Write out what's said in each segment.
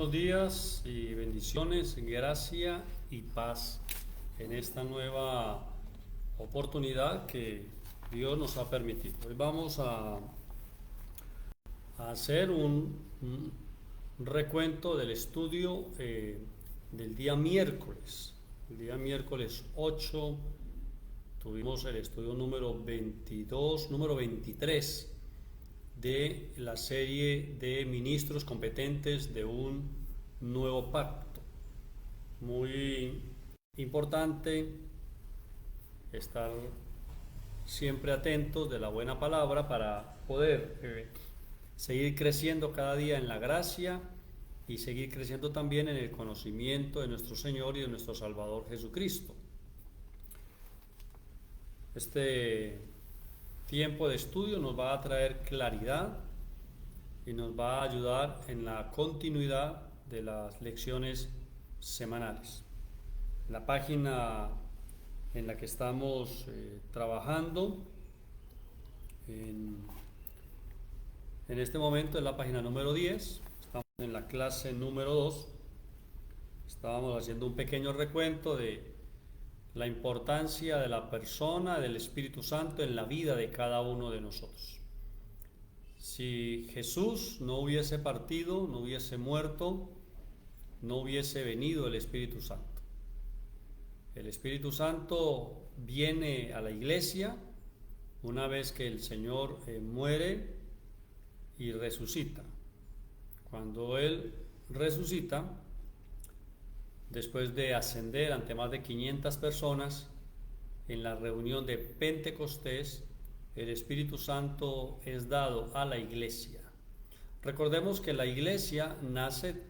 buenos días y bendiciones, gracia y paz en esta nueva oportunidad que Dios nos ha permitido. Hoy vamos a hacer un recuento del estudio del día miércoles. El día miércoles 8 tuvimos el estudio número 22, número 23 de la serie de ministros competentes de un nuevo pacto. Muy importante estar siempre atentos de la buena palabra para poder seguir creciendo cada día en la gracia y seguir creciendo también en el conocimiento de nuestro Señor y de nuestro Salvador Jesucristo. Este tiempo de estudio nos va a traer claridad y nos va a ayudar en la continuidad de las lecciones semanales. La página en la que estamos trabajando en este momento es la página número 10. Estamos en la clase número 2. Estábamos haciendo un pequeño recuento de la importancia de la persona del Espíritu Santo en la vida de cada uno de nosotros. Si Jesús no hubiese partido, no hubiese muerto, no hubiese venido el Espíritu Santo. El Espíritu Santo viene a la iglesia una vez que el Señor muere y resucita. Cuando Él resucita, después de ascender ante más de 500 personas en la reunión de Pentecostés, el Espíritu Santo es dado a la iglesia. Recordemos que la iglesia nace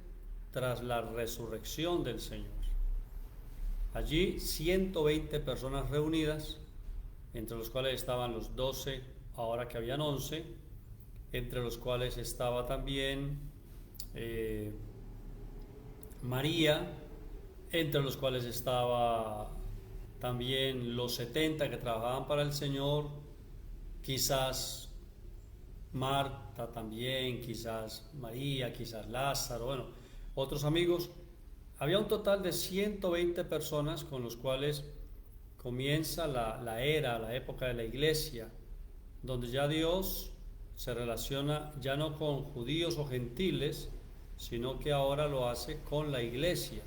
tras la resurrección del Señor. Allí 120 personas reunidas, entre los cuales estaban los 12, ahora que habían 11, entre los cuales estaba también María, entre los cuales estaba también los 70 que trabajaban para el Señor, quizás Marta también, quizás María, quizás Lázaro, bueno, otros amigos. Había un total de 120 personas con los cuales comienza la época de la iglesia, donde ya Dios se relaciona ya no con judíos o gentiles, sino que ahora lo hace con la iglesia,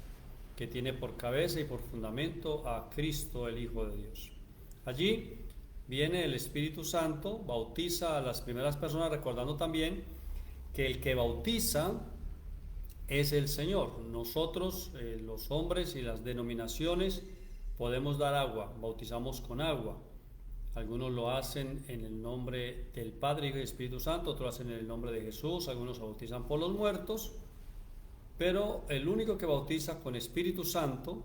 que tiene por cabeza y por fundamento a Cristo, el Hijo de Dios. Allí viene el Espíritu Santo, bautiza a las primeras personas, recordando también que el que bautiza es el Señor. Nosotros, los hombres y las denominaciones, podemos dar agua, bautizamos con agua. Algunos lo hacen en el nombre del Padre, Hijo y Espíritu Santo, otros lo hacen en el nombre de Jesús, algunos se bautizan por los muertos, pero el único que bautiza con Espíritu Santo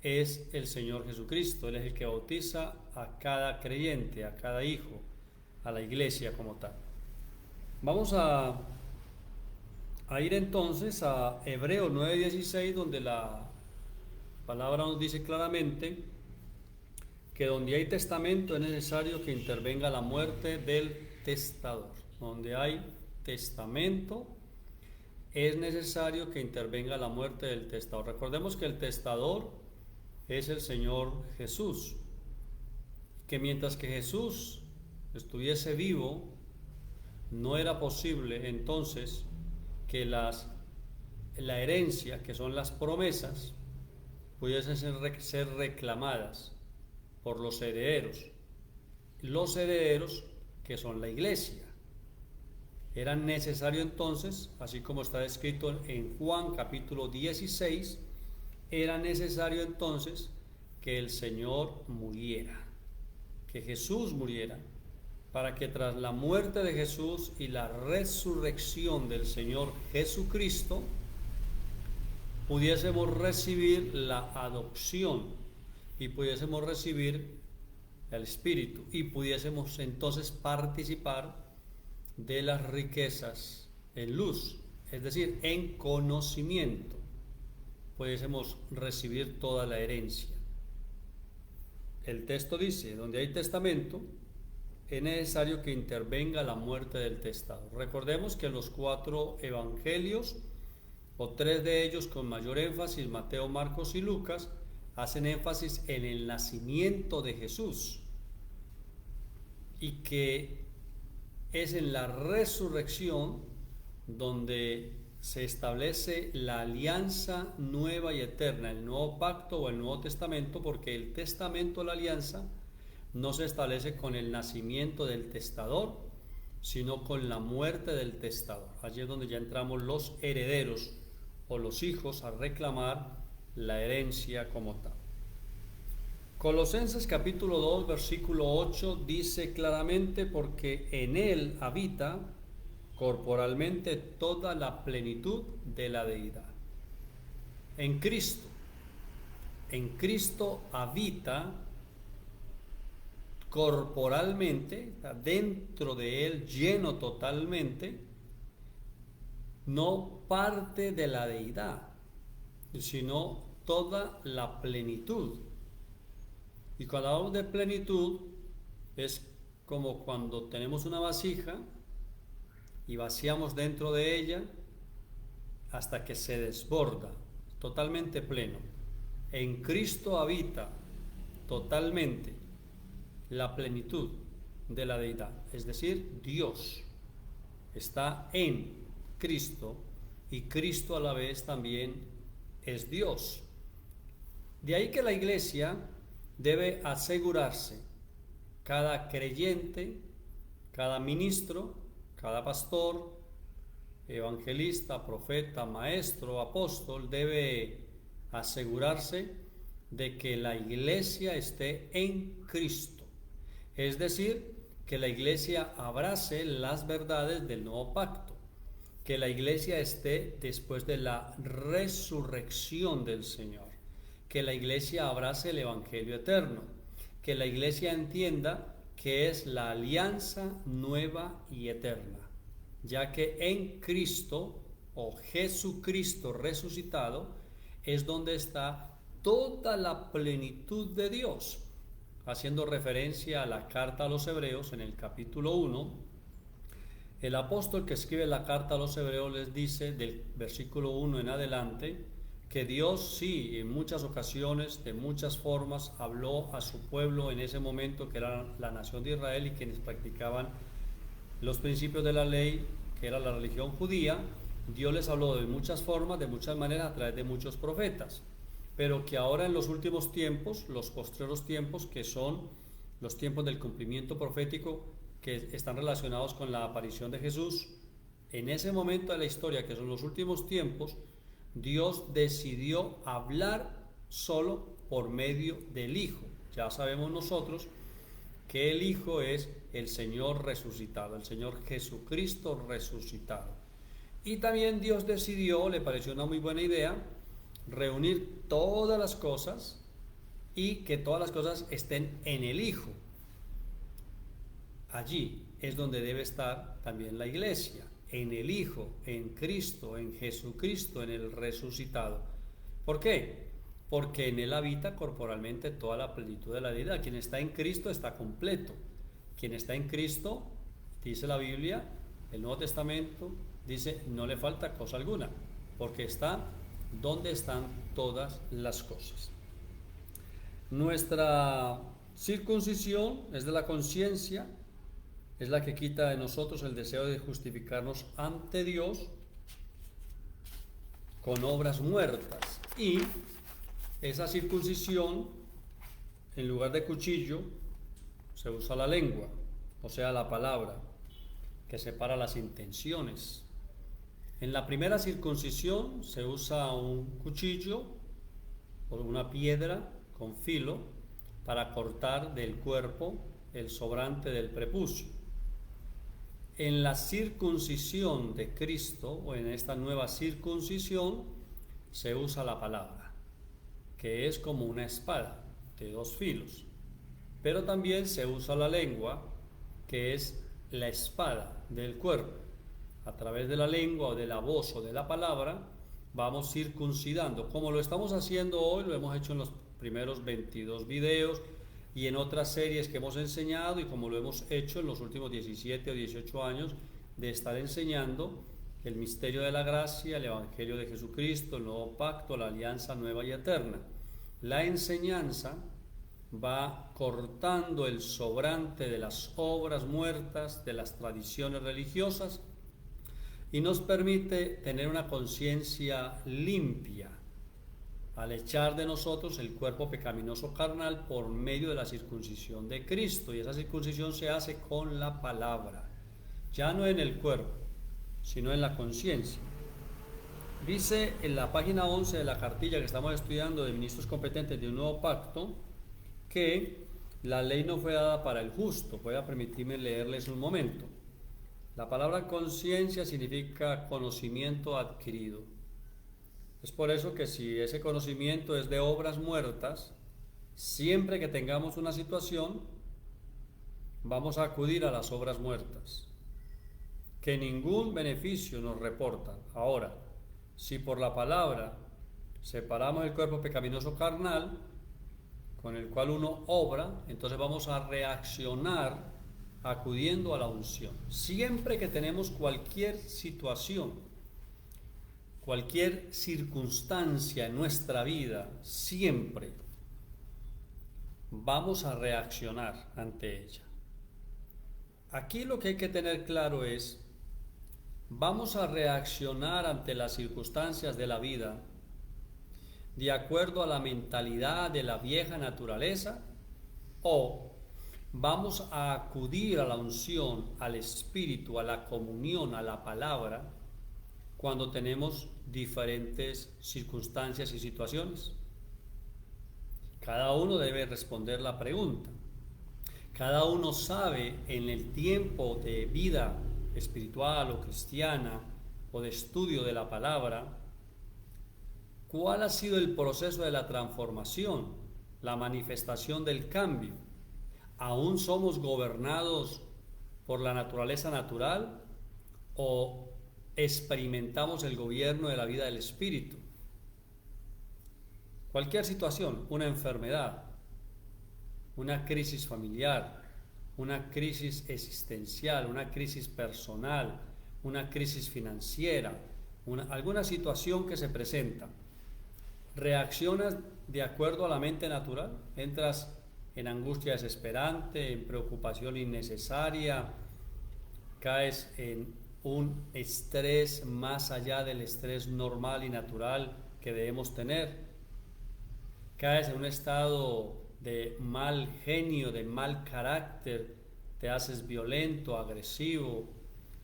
es el Señor Jesucristo. Él es el que bautiza a cada creyente, a cada hijo, a la iglesia como tal. Vamos a ir entonces a Hebreos 9:16, donde la palabra nos dice claramente que donde hay testamento es necesario que intervenga la muerte del testador. Donde hay testamento es necesario que intervenga la muerte del testador. Recordemos que el testador es el Señor Jesús, que mientras que Jesús estuviese vivo, no era posible entonces que la herencia, que son las promesas, pudiesen ser reclamadas por los herederos que son la iglesia. Era necesario entonces, así como está escrito en Juan capítulo 16, era necesario entonces que el Señor muriera, que Jesús muriera, para que tras la muerte de Jesús y la resurrección del Señor Jesucristo pudiésemos recibir la adopción y pudiésemos recibir el Espíritu y pudiésemos entonces participar de las riquezas en luz, es decir, en conocimiento, pudiésemos recibir toda la herencia. El texto dice, donde hay testamento, es necesario que intervenga la muerte del testador. Recordemos que los 4 evangelios o tres de ellos con mayor énfasis, Mateo, Marcos y Lucas, hacen énfasis en el nacimiento de Jesús, y que es en la resurrección donde se establece la alianza nueva y eterna, el nuevo pacto o el Nuevo Testamento, porque el testamento, la alianza, no se establece con el nacimiento del testador, sino con la muerte del testador. Allí es donde ya entramos los herederos o los hijos a reclamar la herencia como tal. Colosenses capítulo 2 versículo 8 dice claramente: porque en él habita corporalmente toda la plenitud de la deidad. En Cristo habita corporalmente, dentro de él, lleno totalmente, no parte de la deidad, sino toda la plenitud. Y cuando hablamos de plenitud, es como cuando tenemos una vasija y vaciamos dentro de ella hasta que se desborda, totalmente pleno. En Cristo habita totalmente la plenitud de la deidad, es decir, Dios está en Cristo, y Cristo a la vez también es Dios. De ahí que la iglesia debe asegurarse, cada creyente, cada ministro, cada pastor, evangelista, profeta, maestro, apóstol, debe asegurarse de que la iglesia esté en Cristo. Es decir, que la iglesia abrace las verdades del nuevo pacto, que la iglesia esté después de la resurrección del Señor, que la iglesia abrace el evangelio eterno, que la iglesia entienda que es la alianza nueva y eterna, ya que en Cristo o Jesucristo resucitado es donde está toda la plenitud de Dios. Haciendo referencia a la carta a los Hebreos en el capítulo 1, el apóstol que escribe la carta a los Hebreos les dice, del versículo 1 en adelante, que Dios sí, en muchas ocasiones, de muchas formas, habló a su pueblo en ese momento, que era la nación de Israel y quienes practicaban los principios de la ley, que era la religión judía. Dios les habló de muchas formas, de muchas maneras, a través de muchos profetas, pero que ahora en los últimos tiempos, los postreros tiempos, que son los tiempos del cumplimiento profético, que están relacionados con la aparición de Jesús, en ese momento de la historia, que son los últimos tiempos, Dios decidió hablar solo por medio del Hijo. Ya sabemos nosotros que el Hijo es el Señor resucitado, el Señor Jesucristo resucitado. Y también Dios decidió, le pareció una muy buena idea, reunir todas las cosas y que todas las cosas estén en el Hijo. Allí es donde debe estar también la iglesia, en el Hijo, en Cristo, en Jesucristo, en el resucitado. ¿Por qué? Porque en él habita corporalmente toda la plenitud de la deidad. Quien está en Cristo está completo. Quien está en Cristo, dice la Biblia, el Nuevo Testamento, dice, no le falta cosa alguna, porque está donde están todas las cosas. Nuestra circuncisión es de la conciencia, es la que quita de nosotros el deseo de justificarnos ante Dios con obras muertas. Y esa circuncisión, en lugar de cuchillo, se usa la lengua, o sea, la palabra, que separa las intenciones. En la primera circuncisión se usa un cuchillo o una piedra con filo para cortar del cuerpo el sobrante del prepucio. En la circuncisión de Cristo, o en esta nueva circuncisión, se usa la palabra, que es como una espada de dos filos. Pero también se usa la lengua, que es la espada del cuerpo. A través de la lengua o de la voz o de la palabra vamos circuncidando, como lo estamos haciendo hoy, lo hemos hecho en los primeros 22 videos y en otras series que hemos enseñado, y como lo hemos hecho en los últimos 17 o 18 años de estar enseñando el misterio de la gracia, el Evangelio de Jesucristo, el nuevo pacto, la alianza nueva y eterna. La enseñanza va cortando el sobrante de las obras muertas, de las tradiciones religiosas, y nos permite tener una conciencia limpia al echar de nosotros el cuerpo pecaminoso carnal por medio de la circuncisión de Cristo. Y esa circuncisión se hace con la palabra, ya no en el cuerpo, sino en la conciencia. Dice en la página 11 de la cartilla que estamos estudiando de ministros competentes de un nuevo pacto, que la ley no fue dada para el justo. Voy a permitirme leerles un momento. La palabra conciencia significa conocimiento adquirido. Es por eso que si ese conocimiento es de obras muertas, siempre que tengamos una situación, vamos a acudir a las obras muertas, que ningún beneficio nos reportan. Ahora, si por la palabra separamos el cuerpo pecaminoso carnal, con el cual uno obra, entonces vamos a reaccionar acudiendo a la unción. Siempre que tenemos cualquier situación, cualquier circunstancia en nuestra vida, siempre vamos a reaccionar ante ella. Aquí lo que hay que tener claro es, vamos a reaccionar ante las circunstancias de la vida de acuerdo a la mentalidad de la vieja naturaleza, o vamos a acudir a la unción, al Espíritu, a la comunión, a la palabra, cuando tenemos diferentes circunstancias y situaciones. Cada uno debe responder la pregunta. Cada uno sabe en el tiempo de vida espiritual o cristiana o de estudio de la palabra cuál ha sido el proceso de la transformación, la manifestación del cambio. ¿Aún somos gobernados por la naturaleza natural o experimentamos el gobierno de la vida del Espíritu? Cualquier situación, una enfermedad, una crisis familiar, una crisis existencial, una crisis personal, una crisis financiera, alguna situación que se presenta, ¿reaccionas de acuerdo a la mente natural? ¿Entras en angustia desesperante, en preocupación innecesaria, caes en un estrés más allá del estrés normal y natural que debemos tener, caes en un estado de mal genio, de mal carácter, te haces violento, agresivo,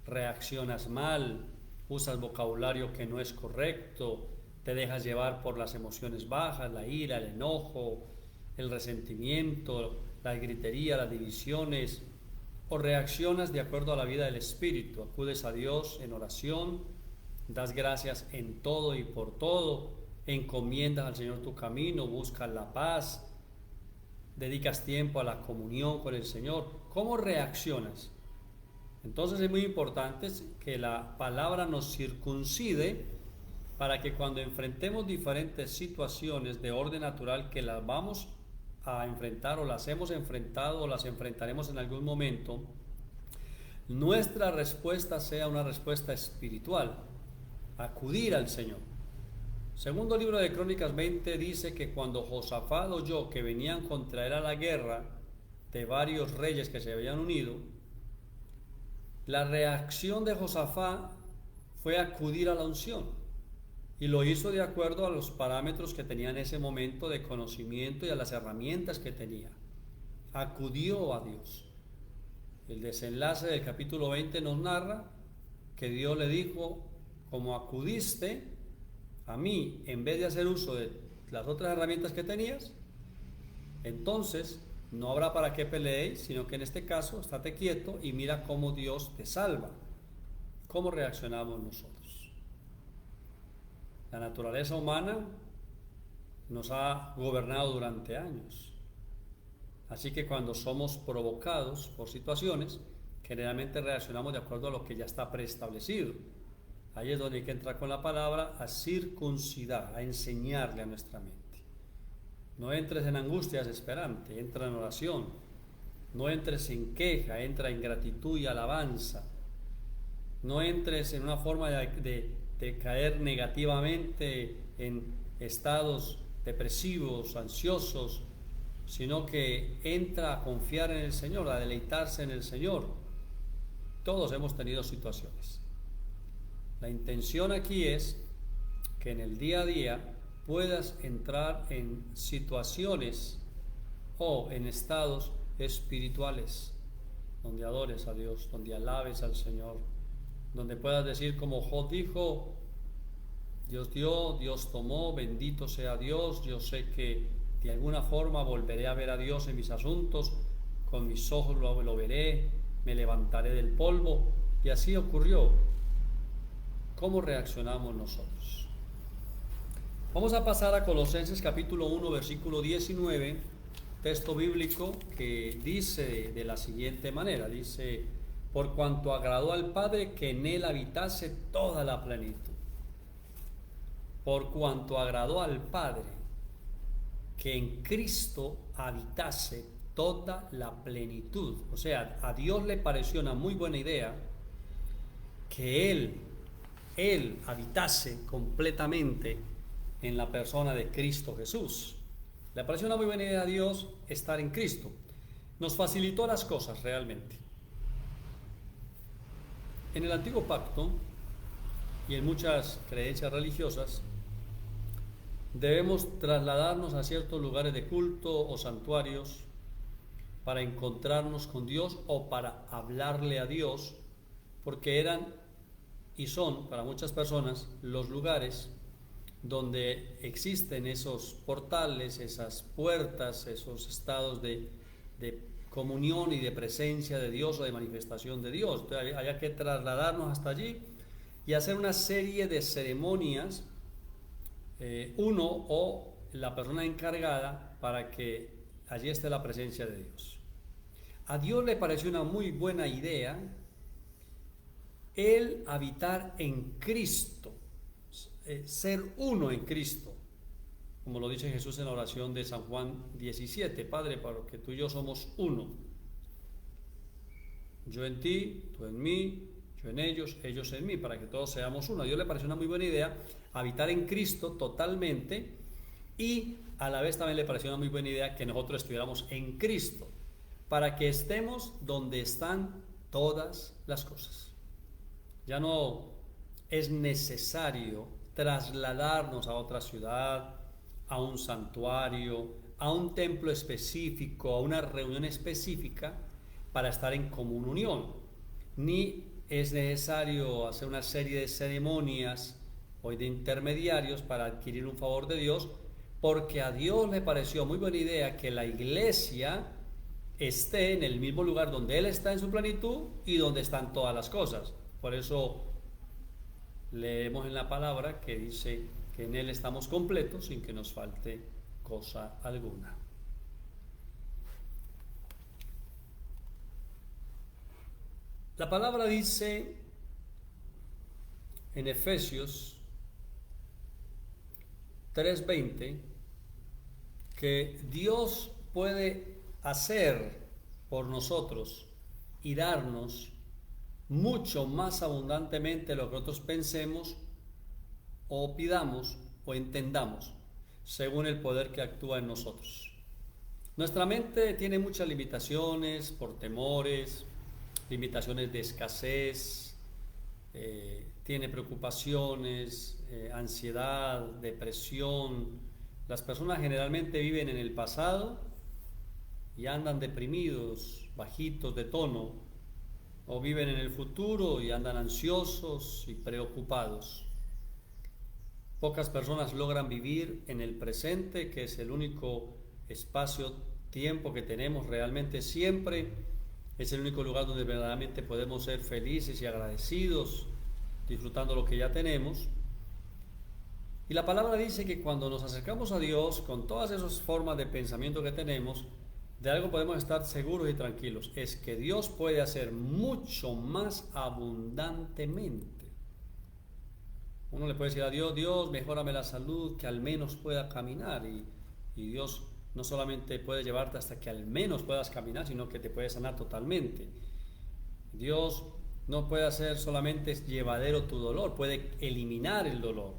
reaccionas mal, usas vocabulario que no es correcto, te dejas llevar por las emociones bajas, la ira, el enojo, el resentimiento, la gritería, las divisiones, o reaccionas de acuerdo a la vida del Espíritu, acudes a Dios en oración, das gracias en todo y por todo, encomiendas al Señor tu camino, buscas la paz, dedicas tiempo a la comunión con el Señor. ¿Cómo reaccionas? Entonces es muy importante que la palabra nos circuncide para que cuando enfrentemos diferentes situaciones de orden natural que las vamos a enfrentar o las hemos enfrentado o las enfrentaremos en algún momento, nuestra respuesta sea una respuesta espiritual, acudir al Señor. Segundo libro de Crónicas 20 dice que cuando Josafat oyó que venían contra él a la guerra de varios reyes que se habían unido, la reacción de Josafat fue acudir a la unción, y lo hizo de acuerdo a los parámetros que tenía en ese momento de conocimiento y a las herramientas que tenía. Acudió a Dios. El desenlace del capítulo 20 nos narra que Dios le dijo: como acudiste a mí en vez de hacer uso de las otras herramientas que tenías, entonces no habrá para qué peleéis, sino que en este caso estate quieto y mira cómo Dios te salva. ¿Cómo reaccionamos nosotros? La naturaleza humana nos ha gobernado durante años, así que cuando somos provocados por situaciones, generalmente reaccionamos de acuerdo a lo que ya está preestablecido. Ahí es donde hay que entrar con la palabra a circuncidar, a enseñarle a nuestra mente. No entres en angustia desesperante, entra en oración. No entres en queja, entra en gratitud y alabanza. No entres en una forma de caer negativamente en estados depresivos, ansiosos, sino que entra a confiar en el Señor, a deleitarse en el Señor. Todos hemos tenido situaciones. La intención aquí es que en el día a día puedas entrar en situaciones o en estados espirituales donde adores a Dios, donde alabes al Señor, donde puedas decir como Job dijo: Dios dio, Dios tomó, bendito sea Dios, yo sé que de alguna forma volveré a ver a Dios en mis asuntos, con mis ojos lo veré, me levantaré del polvo. Y así ocurrió. ¿Cómo reaccionamos nosotros? Vamos a pasar a Colosenses capítulo 1, versículo 19, texto bíblico que dice de la siguiente manera, dice: por cuanto agradó al Padre que en él habitase toda la plenitud. Por cuanto agradó al Padre que en Cristo habitase toda la plenitud. O sea, a Dios le pareció una muy buena idea que Él habitase completamente en la persona de Cristo Jesús. Le pareció una muy buena idea a Dios estar en Cristo. Nos facilitó las cosas realmente. En el Antiguo Pacto y en muchas creencias religiosas, debemos trasladarnos a ciertos lugares de culto o santuarios para encontrarnos con Dios o para hablarle a Dios, porque eran y son para muchas personas los lugares donde existen esos portales, esas puertas, esos estados de comunión y de presencia de Dios o de manifestación de Dios. Entonces, había que trasladarnos hasta allí y hacer una serie de ceremonias, uno o la persona encargada, para que allí esté la presencia de Dios. A Dios le pareció una muy buena idea el habitar en Cristo, ser uno en Cristo, como lo dice Jesús en la oración de San Juan 17: Padre, para que tú y yo somos uno, yo en ti, tú en mí, yo en ellos, ellos en mí, para que todos seamos uno. A Dios le pareció una muy buena idea habitar en Cristo totalmente, y a la vez también le pareció una muy buena idea que nosotros estuviéramos en Cristo, para que estemos donde están todas las cosas. Ya no es necesario trasladarnos a otra ciudad, a un santuario, a un templo específico, a una reunión específica para estar en común unión, ni es necesario hacer una serie de ceremonias o de intermediarios para adquirir un favor de Dios, porque a Dios le pareció muy buena idea que la iglesia esté en el mismo lugar donde Él está en su plenitud y donde están todas las cosas. Por eso leemos en la palabra que dice que en Él estamos completos sin que nos falte cosa alguna. La palabra dice en Efesios 3:20 que Dios puede hacer por nosotros y darnos mucho más abundantemente lo que nosotros pensemos o pidamos o entendamos, según el poder que actúa en nosotros. Nuestra mente tiene muchas limitaciones por temores, limitaciones de escasez, tiene preocupaciones, ansiedad, depresión. Las personas generalmente viven en el pasado y andan deprimidos, bajitos de tono, o viven en el futuro y andan ansiosos y preocupados. Pocas personas logran vivir en el presente, que es el único espacio-tiempo que tenemos realmente siempre. Es el único lugar donde verdaderamente podemos ser felices y agradecidos, disfrutando lo que ya tenemos. Y la palabra dice que cuando nos acercamos a Dios con todas esas formas de pensamiento que tenemos, de algo podemos estar seguros y tranquilos: es que Dios puede hacer mucho más abundantemente. Uno le puede decir a Dios: Dios, mejórame la salud, que al menos pueda caminar, y Dios no solamente puede llevarte hasta que al menos puedas caminar, sino que te puede sanar totalmente. Dios, no puede hacer solamente llevadero tu dolor, puede eliminar el dolor,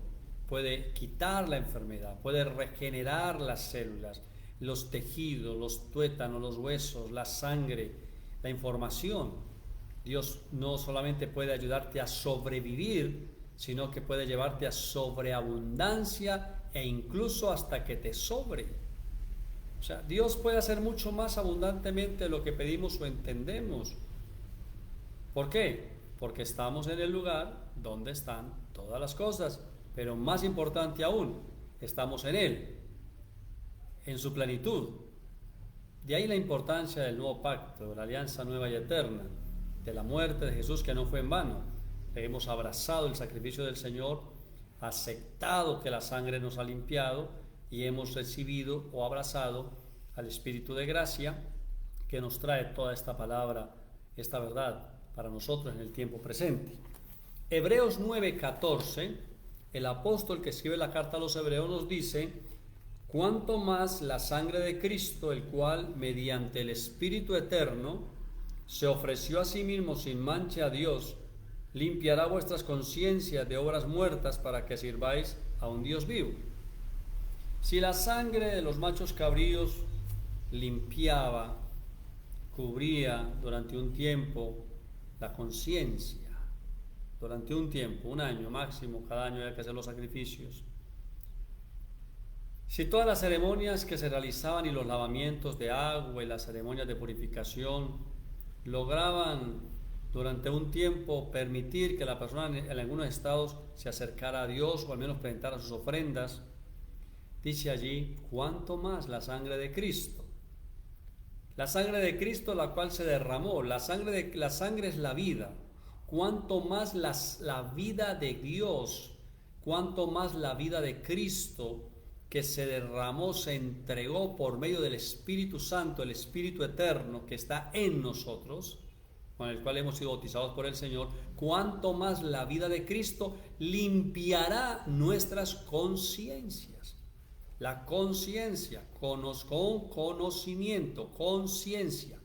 puede quitar la enfermedad, puede regenerar las células, los tejidos, los tuétanos, los huesos, la sangre, la información. Dios no solamente puede ayudarte a sobrevivir, sino que puede llevarte a sobreabundancia e incluso hasta que te sobre. O sea, Dios puede hacer mucho más abundantemente de lo que pedimos o entendemos. ¿Por qué? Porque estamos en el lugar donde están todas las cosas, pero más importante aún, estamos en Él, en su plenitud. De ahí la importancia del nuevo pacto, de la alianza nueva y eterna, de la muerte de Jesús que no fue en vano. Hemos abrazado el sacrificio del Señor, aceptado que la sangre nos ha limpiado y hemos recibido o abrazado al Espíritu de gracia que nos trae toda esta palabra, esta verdad para nosotros en el tiempo presente. Hebreos 9:14, el apóstol que escribe la carta a los hebreos nos dice: cuánto más la sangre de Cristo, el cual mediante el Espíritu eterno se ofreció a sí mismo sin mancha a Dios, limpiará vuestras conciencias de obras muertas para que sirváis a un Dios vivo. Si la sangre de los machos cabríos limpiaba, cubría durante un tiempo la conciencia, durante un tiempo, un año máximo, cada año hay que hacer los sacrificios. Si todas las ceremonias que se realizaban y los lavamientos de agua y las ceremonias de purificación lograban durante un tiempo permitir que la persona en algunos estados se acercara a Dios o al menos presentara sus ofrendas, dice allí, cuánto más la sangre de Cristo. La sangre de Cristo, la cual se derramó, la sangre es la vida. Cuánto más la vida de Dios, cuánto más la vida de Cristo que se derramó, se entregó por medio del Espíritu Santo, el Espíritu eterno que está en nosotros, con el cual hemos sido bautizados por el Señor, cuánto más la vida de Cristo limpiará nuestras conciencias. La conciencia, con conocimiento, conciencia.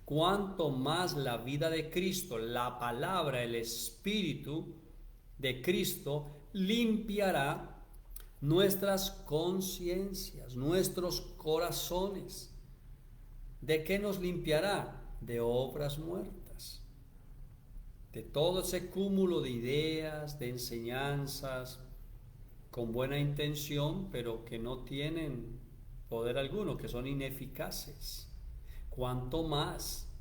Cuanto más la vida de Cristo, la palabra, el Espíritu de Cristo limpiará nuestras conciencias, nuestros corazones. ¿De qué nos limpiará? De obras muertas, de todo ese cúmulo de ideas, de enseñanzas, con buena intención, pero que no tienen poder alguno, que son ineficaces. Cuanto más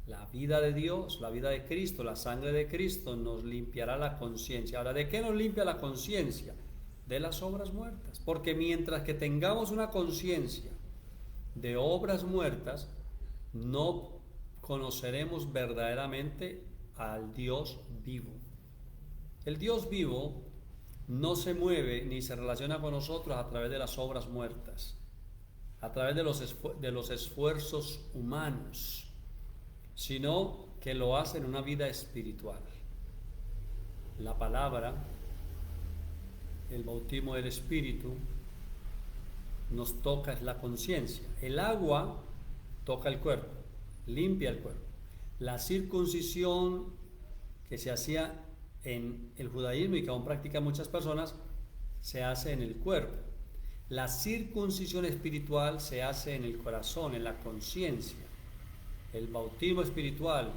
la vida de Dios, la vida de Cristo, la sangre de Cristo nos limpiará la conciencia. Ahora, ¿de qué nos limpia la conciencia? De las obras muertas. Porque mientras que tengamos una conciencia de obras muertas, no conoceremos verdaderamente al Dios vivo. El Dios vivo no se mueve ni se relaciona con nosotros a través de las obras muertas, a través de los esfuerzos humanos, sino que lo hace en una vida espiritual. La palabra, el bautismo del Espíritu, nos toca es la conciencia. El agua toca el cuerpo, limpia el cuerpo. La circuncisión que se hacía en el judaísmo y que aún practican muchas personas, se hace en el cuerpo. La circuncisión espiritual se hace en el corazón, en la conciencia. El bautismo espiritual,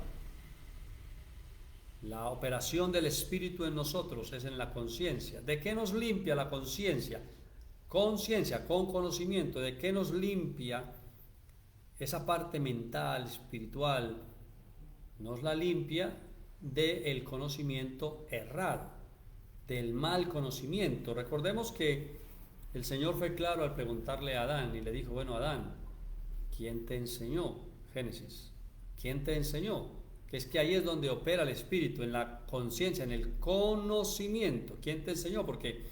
la operación del Espíritu en nosotros es en la conciencia. ¿De qué nos limpia la conciencia? Conciencia, con conocimiento. ¿De qué nos limpia esa parte mental, espiritual? Nos la limpia del conocimiento errado, del mal conocimiento. Recordemos que el Señor fue claro al preguntarle a Adán y le dijo, bueno, Adán, ¿quién te enseñó? Génesis, ¿quién te enseñó? Que es que ahí es donde opera el Espíritu, en la conciencia, en el conocimiento. ¿Quién te enseñó? Porque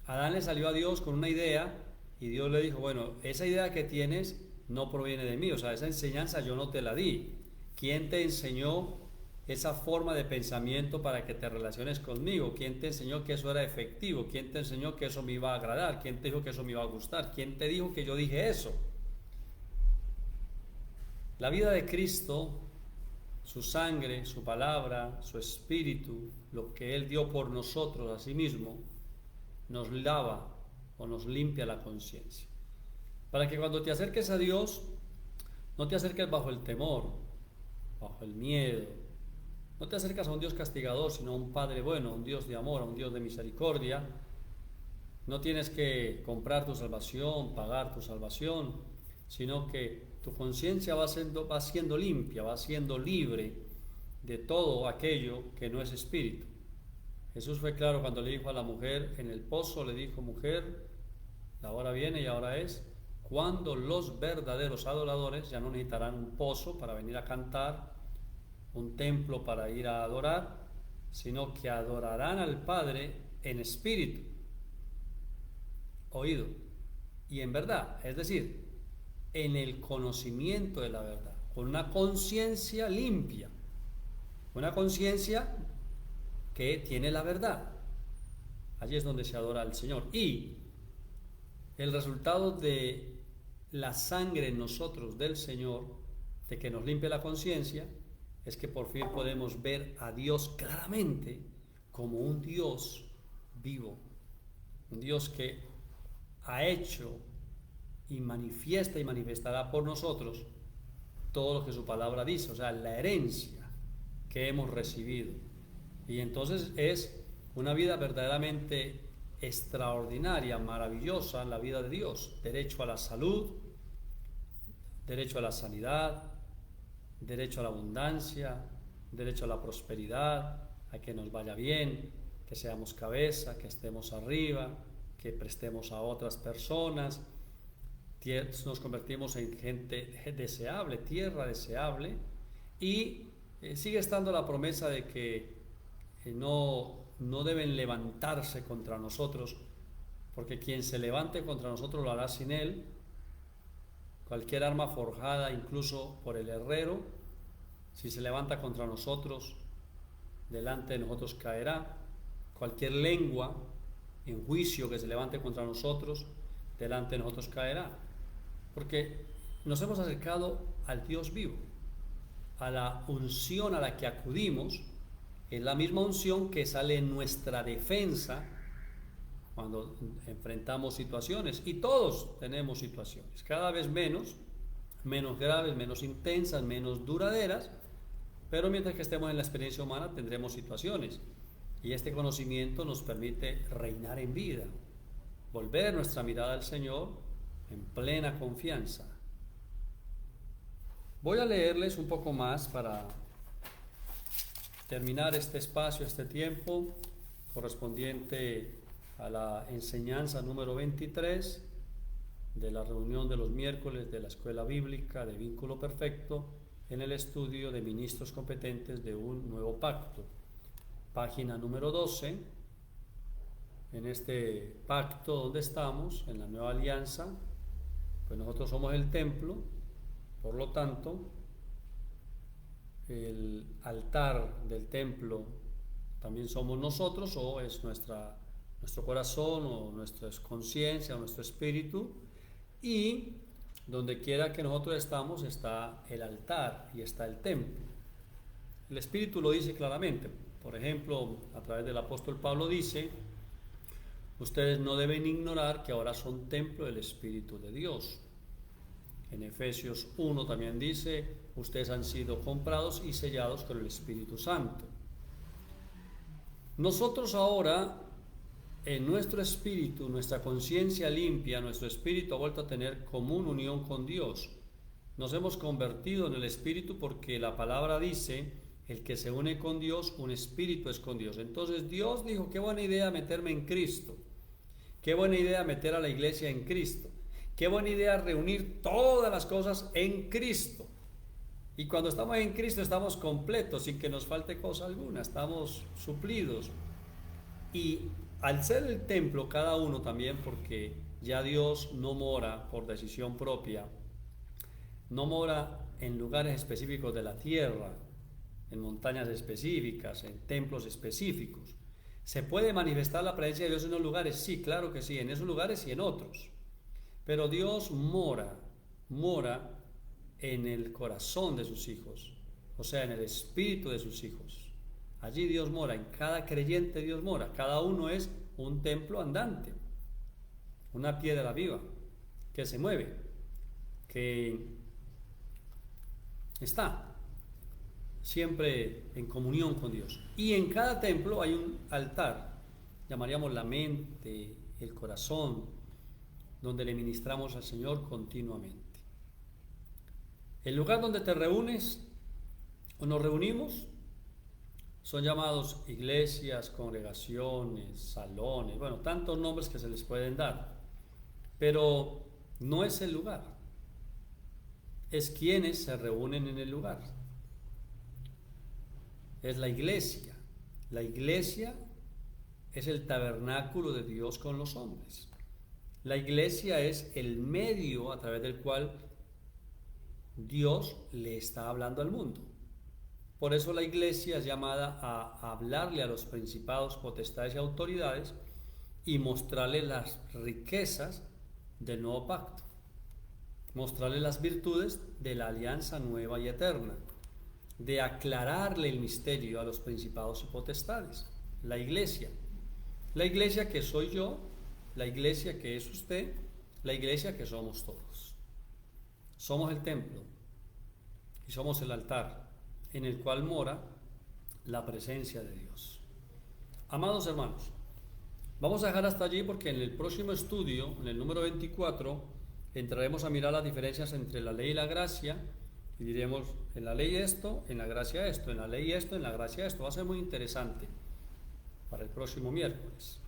Adán le salió a Dios con una idea y Dios le dijo, bueno, esa idea que tienes no proviene de mí, o sea, esa enseñanza yo no te la di. ¿Quién te enseñó esa forma de pensamiento para que te relaciones conmigo? ¿Quién te enseñó que eso era efectivo? ¿Quién te enseñó que eso me iba a agradar? ¿Quién te dijo que eso me iba a gustar? ¿Quién te dijo que yo dije eso? La vida de Cristo, su sangre, su palabra, su espíritu, lo que Él dio por nosotros a sí mismo, nos lava o nos limpia la conciencia. Para que cuando te acerques a Dios, no te acerques bajo el temor, bajo el miedo. No te acercas a un Dios castigador, sino a un Padre bueno, a un Dios de amor, a un Dios de misericordia. No tienes que comprar tu salvación, pagar tu salvación, sino que tu conciencia va siendo limpia, va siendo libre de todo aquello que no es espíritu. Jesús fue claro cuando le dijo a la mujer en el pozo, le dijo: mujer, la hora viene y ahora es cuando los verdaderos adoradores ya no necesitarán un pozo para venir a cantar, un templo para ir a adorar, sino que adorarán al Padre en espíritu, oído, y en verdad, es decir, en el conocimiento de la verdad, con una conciencia limpia, una conciencia que tiene la verdad. Allí es donde se adora al Señor. Y el resultado de la sangre en nosotros del Señor, de que nos limpie la conciencia, es que por fin podemos ver a Dios claramente como un Dios vivo, un Dios que ha hecho y manifiesta y manifestará por nosotros todo lo que su palabra dice, o sea, la herencia que hemos recibido. Y entonces es una vida verdaderamente extraordinaria, maravillosa, la vida de Dios. Derecho a la salud, derecho a la sanidad, derecho a la abundancia, derecho a la prosperidad, a que nos vaya bien, que seamos cabeza, que estemos arriba, que prestemos a otras personas. Nos convertimos en gente deseable, tierra deseable, y sigue estando la promesa de que no deben levantarse contra nosotros, porque quien se levante contra nosotros lo hará sin Él. Cualquier arma forjada, incluso por el herrero, si se levanta contra nosotros, delante de nosotros caerá. Cualquier lengua en juicio que se levante contra nosotros, delante de nosotros caerá. Porque nos hemos acercado al Dios vivo, a la unción a la que acudimos. Es la misma unción que sale en nuestra defensa cuando enfrentamos situaciones, y todos tenemos situaciones, cada vez menos graves, menos intensas, menos duraderas, pero mientras que estemos en la experiencia humana tendremos situaciones, y este conocimiento nos permite reinar en vida, volver nuestra mirada al Señor en plena confianza. Voy a leerles un poco más para terminar este espacio, este tiempo correspondiente a la enseñanza número 23 de la reunión de los miércoles de la Escuela Bíblica de Vínculo Perfecto en el estudio de ministros competentes de un nuevo pacto. Página número 12. En este pacto donde estamos, en la nueva alianza, pues nosotros somos el templo, por lo tanto, el altar del templo también somos nosotros, o es nuestro corazón, o nuestra conciencia, o nuestro espíritu, y donde quiera que nosotros estamos está el altar y está el templo. El espíritu lo dice claramente. Por ejemplo, a través del apóstol Pablo dice: ustedes no deben ignorar que ahora son templo del Espíritu de Dios. En Efesios 1 también dice: ustedes han sido comprados y sellados con el Espíritu Santo. Nosotros ahora, en nuestro espíritu, nuestra conciencia limpia, nuestro espíritu ha vuelto a tener común unión con Dios. Nos hemos convertido en el espíritu porque la palabra dice: el que se une con Dios, un espíritu es con Dios. Entonces Dios dijo: qué buena idea meterme en Cristo, qué buena idea meter a la iglesia en Cristo, qué buena idea reunir todas las cosas en Cristo. Y cuando estamos en Cristo estamos completos, sin que nos falte cosa alguna, estamos suplidos. Y al ser el templo cada uno también, porque ya Dios no mora por decisión propia, no mora en lugares específicos de la tierra, en montañas específicas, en templos específicos. ¿Se puede manifestar la presencia de Dios en esos lugares? Sí, claro que sí, en esos lugares y en otros. Pero Dios mora en el corazón de sus hijos. o sea, en el espíritu de sus hijos. Allí Dios mora, en cada creyente Dios mora, cada uno es un templo andante, una piedra viva que se mueve, que está siempre en comunión con Dios. Y en cada templo hay un altar, llamaríamos la mente, el corazón, donde le ministramos al Señor continuamente. El lugar donde te reúnes o nos reunimos son llamados iglesias, congregaciones, salones, bueno, tantos nombres que se les pueden dar, pero no es el lugar, es quienes se reúnen en el lugar. Es la iglesia. La iglesia es el tabernáculo de Dios con los hombres. La iglesia es el medio a través del cual Dios le está hablando al mundo. Por eso la iglesia es llamada a hablarle a los principados, potestades y autoridades y mostrarle las riquezas del nuevo pacto, mostrarle las virtudes de la alianza nueva y eterna, de aclararle el misterio a los principados y potestades. La iglesia que soy yo, la iglesia que es usted, la iglesia que somos todos. Somos el templo y somos el altar en el cual mora la presencia de Dios. Amados hermanos, vamos a dejar hasta allí porque en el próximo estudio, en el número 24, entraremos a mirar las diferencias entre la ley y la gracia y diremos, en la ley esto, en la gracia esto, en la ley esto, en la gracia esto. Va a ser muy interesante para el próximo miércoles.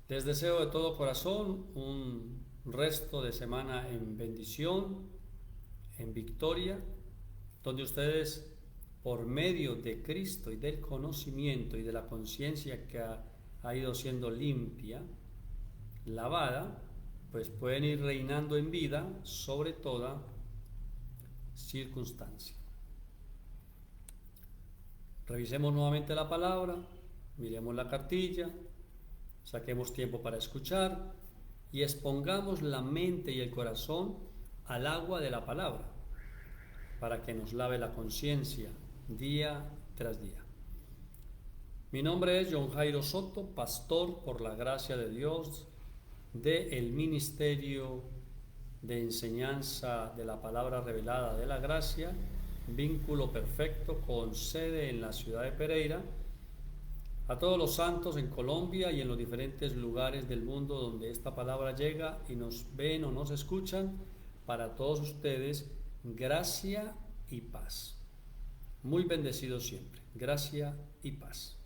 Les deseo de todo corazón un resto de semana en bendición, en victoria, donde ustedes, por medio de Cristo y del conocimiento y de la conciencia que ha ido siendo limpia, lavada, pues pueden ir reinando en vida sobre toda circunstancia. Revisemos nuevamente la palabra, miremos la cartilla, saquemos tiempo para escuchar y expongamos la mente y el corazón al agua de la palabra para que nos lave la conciencia día tras día. Mi nombre es John Jairo Soto, pastor por la gracia de Dios del Ministerio de Enseñanza de la Palabra Revelada de la Gracia, Vínculo Perfecto, con sede en la ciudad de Pereira. A todos los santos en Colombia y en los diferentes lugares del mundo donde esta palabra llega y nos ven o nos escuchan, para todos ustedes, gracia y paz. Muy bendecidos siempre. Gracia y paz.